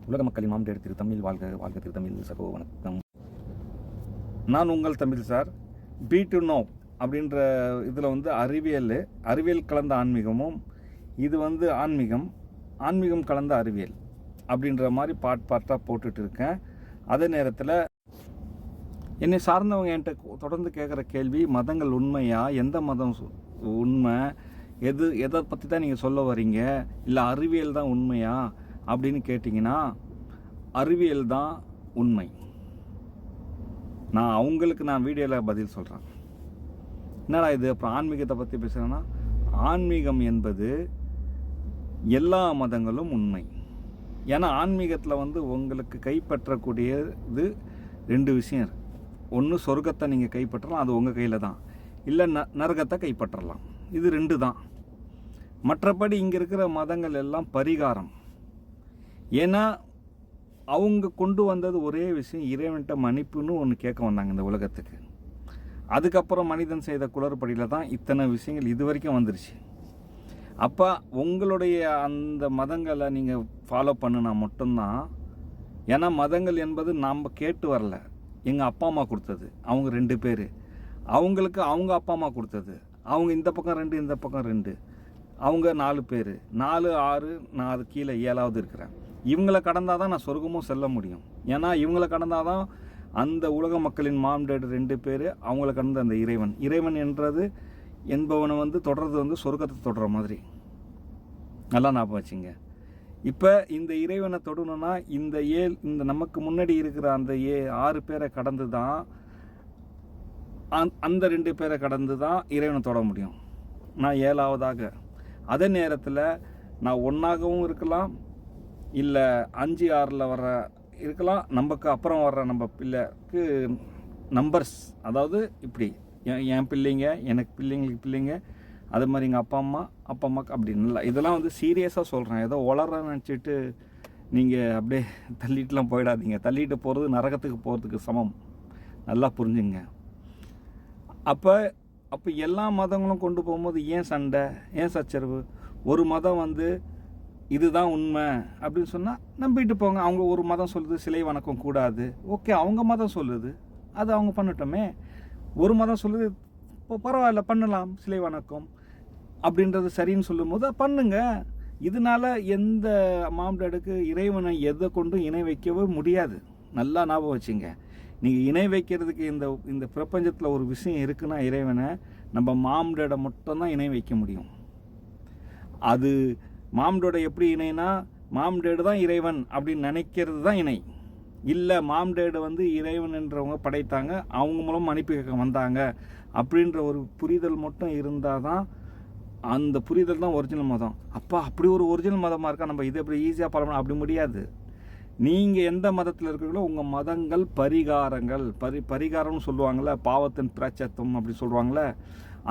உலக மக்களின் மாம்டேர் திரு தமிழ் வாழ்க வாழ்க திரு தமிழ் சகோ வணக்கம். நான் உங்கள் தமிழ் சார். பி டு நோ அப்படின்ற இதில் அறிவியல் கலந்த ஆன்மீகமும், இது ஆன்மீகம் கலந்த அறிவியல் அப்படின்ற மாதிரி பார்ட்டாக போட்டுட்டு இருக்கேன். அதே நேரத்தில் என்னை சார்ந்தவங்க என்கிட்ட தொடர்ந்து கேட்குற கேள்வி, மதங்கள் உண்மையா, எந்த மதம் உண்மை, எதை பற்றி தான் நீங்கள் சொல்ல வரீங்க, இல்லை அறிவியல் தான் உண்மையா அப்படின்னு கேட்டிங்கன்னா, அறிவியல் தான் உண்மை. நான் வீடியோவில் பதில் சொல்கிறேன். என்னடா இது அப்புறம் ஆன்மீகத்தை பற்றி பேசுகிறேன்னா, ஆன்மீகம் என்பது எல்லா மதங்களும் உண்மை. ஏன்னா ஆன்மீகத்தில் உங்களுக்கு கைப்பற்றக்கூடியது 2 விஷயம் இருக்குது. ஒன்று சொர்க்கத்தை நீங்கள் கைப்பற்றலாம், அது உங்கள் கையில் தான். இல்லை நரகத்தை கைப்பற்றலாம், இது 2 தான். மற்றபடி இங்கே இருக்கிற மதங்கள் எல்லாம் பரிகாரம். ஏன்னா அவங்க கொண்டு வந்தது ஒரே விஷயம், இறைவன்கிட்ட மன்னிப்புன்னு ஒன்று கேட்க வந்தாங்க இந்த உலகத்துக்கு. அதுக்கப்புறம் மனிதன் செய்த குளறுபடியில் தான் இத்தனை விஷயங்கள் இது வரைக்கும் வந்துருச்சு. அப்போ உங்களுடைய அந்த மதங்களை நீங்கள் ஃபாலோ பண்ணினா மட்டும்தான். ஏன்னா மதங்கள் என்பது நாம் கேட்டு வரல, எங்கள் அப்பா அம்மா கொடுத்தது. அவங்க 2 பேர், அவங்களுக்கு அவங்க அப்பா அம்மா கொடுத்தது. அவங்க இந்த பக்கம் 2, இந்த பக்கம் 2, அவங்க 4 பேர், 4, 6, நான் அது கீழே 7வது இருக்கிறேன். இவங்களை கடந்தால் தான் நான் சொர்க்கமும் செல்ல முடியும். ஏன்னா இவங்களை கடந்தால் தான் அந்த உலக மக்களின் மாம்டேட் 2 பேர், அவங்கள கடந்த அந்த இறைவன் என்பவனை தொடர்றது சொர்க்கத்தை தொடர மாதிரி. நல்லா ஞாபகம் வச்சுங்க. இப்போ இந்த இறைவனை தொடணும்னா இந்த நமக்கு முன்னாடி இருக்கிற அந்த 6 பேரை கடந்து தான், அந்த 2 பேரை கடந்து தான் இறைவனை தொட முடியும். நான் 7வதாக. அதே நேரத்தில் நான் 1ஆகவும் இருக்கலாம், இல்லை 5, 6ல் இருக்கலாம். நமக்கு அப்புறம் வர்ற நம்ம பிள்ளைக்கு நம்பர்ஸ், அதாவது இப்படி என் பிள்ளைங்க, எனக்கு பிள்ளைங்களுக்கு பிள்ளைங்க, அது மாதிரி எங்கள் அப்பா அம்மாக்கு அப்படின்னு இல்லை. இதெல்லாம் சீரியஸாக சொல்கிறேன். ஏதோ வளர நினச்சிட்டு நீங்கள் அப்படியே தள்ளிட்டுலாம் போயிடாதீங்க. தள்ளிட்டு போகிறது நரகத்துக்கு போகிறதுக்கு சமம். நல்லா புரிஞ்சுங்க. அப்போ எல்லா மதங்களும் கொண்டு போகும்போது ஏன் சண்டை, ஏன் சச்சரவு? ஒரு மதம் இதுதான் உண்மை அப்படின்னு சொன்னால் நம்பிட்டு போங்க. அவங்க ஒரு மதம் சொல்லுது சிலை வணக்கம் கூடாது, ஓகே, அவங்க மதம் சொல்லுது, அது அவங்க பண்ணட்டோமே. ஒரு மதம் சொல்லுது இப்போ பரவாயில்ல பண்ணலாம் சிலை வணக்கம் அப்படின்றது சரின்னு சொல்லும் போது பண்ணுங்க. இதனால எந்த மாம்டேடுக்கு இறைவனை எதை கொண்டும் இணை வைக்கவே முடியாது. நல்லா ஞாபகம் வச்சுங்க. நீங்கள் இணை வைக்கிறதுக்கு இந்த பிரபஞ்சத்தில் ஒரு விஷயம் இருக்குன்னா, இறைவனை நம்ம மாம்டேடை மட்டும்தான் இணை வைக்க முடியும். அது மாம்டேடை எப்படி இணைனா, மாம்டேடு தான் இறைவன் அப்படின்னு நினைக்கிறது தான் இணை. இல்லை மாம்டேடு இறைவன் என்றவங்க படைத்தாங்க, அவங்க மூலம் அனுப்பி வந்தாங்க அப்படின்ற ஒரு புரிதல் மட்டும் இருந்தால் தான், அந்த புரிதல் தான் ஒரிஜினல் மதம். அப்போ அப்படி ஒரு ஒரிஜினல் மதமாக இருக்கா, நம்ம இதை எப்படி ஈஸியாக பழகணும்? அப்படி முடியாது. நீங்கள் எந்த மதத்தில் இருக்கிறீங்களோ உங்கள் மதங்கள் பரிகாரங்கள். பரிகாரம்னு சொல்லுவாங்கள்ல, பாவத்தின் பிராச்சத்தம் அப்படி சொல்லுவாங்கள்ல,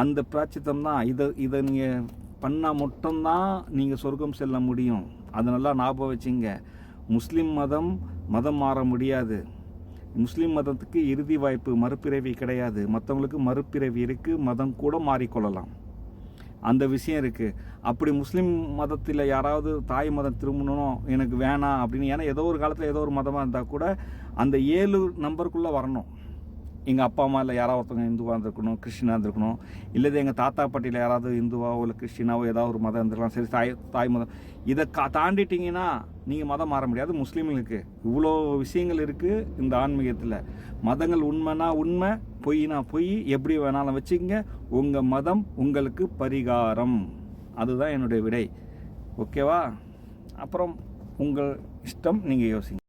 அந்த பிராச்சித்தம் தான். இதை நீங்கள் பண்ணால் மட்டும்தான் நீங்கள் சொர்க்கம் செல்ல முடியும். அது நல்லா ஞாபகம் வச்சுங்க. முஸ்லீம் மதம் மாற முடியாது. முஸ்லீம் மதத்துக்கு இறுதி வாய்ப்பு, மறுபிறவி கிடையாது. மற்றவங்களுக்கு மறுபிறவி இருக்குது, மதம் கூட மாறிக்கொள்ளலாம், அந்த விஷயம் இருக்குது. அப்படி முஸ்லீம் மதத்தில் யாராவது தாய் மதம் திரும்பணும் எனக்கு வேணாம் அப்படின்னு, ஏன்னா ஏதோ ஒரு காலத்தில் ஏதோ ஒரு மதமாக இருந்தால் கூட அந்த 7 நம்பருக்குள்ளே வரணும். எங்கள் அப்பா அம்மா இல்லை யாராவது ஒருத்தவங்க இந்துவாக இருந்திருக்கணும், கிறிஸ்டினாக இருந்திருக்கணும், இல்லை எங்கள் தாத்தா பாட்டியில் யாராவது இந்துவாவோ இல்லை கிறிஸ்டினாவோ ஏதாவது ஒரு மதம் இருந்திருக்கலாம். சரி, தாய் மதம். இதை தாண்டிட்டிங்கன்னா நீங்கள் மதம் மாற முடியாது. முஸ்லீம்களுக்கு இவ்வளோ விஷயங்கள் இருக்குது இந்த ஆன்மீகத்தில். மதங்கள் உண்மைனா உண்மை, பொய்னா பொய், எப்படி வேணாலும் வச்சுக்கங்க. உங்கள் மதம் உங்களுக்கு பரிகாரம். அதுதான் என்னுடைய விடை. ஓகேவா? அப்புறம் உங்கள் இஷ்டம், நீங்கள் யோசிங்க.